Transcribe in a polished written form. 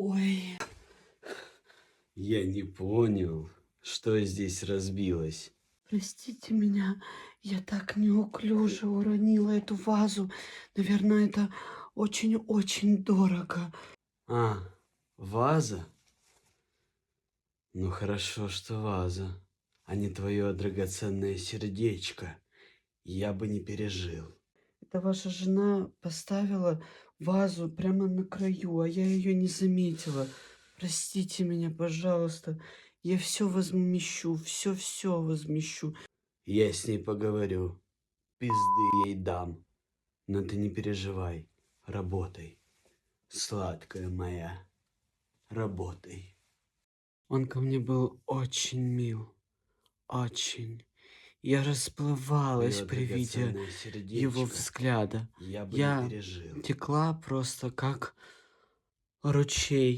Ой, Я не понял, что здесь разбилось. простите меня, я так неуклюже уронила эту вазу. Наверное, это очень-очень дорого. А, ваза? Ну хорошо, что ваза, а не твое драгоценное сердечко. Я бы не пережил. Это ваша жена поставила вазу прямо на краю, а я ее не заметила. Простите меня, пожалуйста. Я все возмещу, все возмещу. Я с ней поговорю. Пизды ей дам. Но ты не переживай. Работай. Сладкая моя. Работай. Он ко мне был очень мил, очень. Я расплывалась Твое при виде драгоценное его сердечко взгляда. я бы не Я пережил. текла просто как ручей.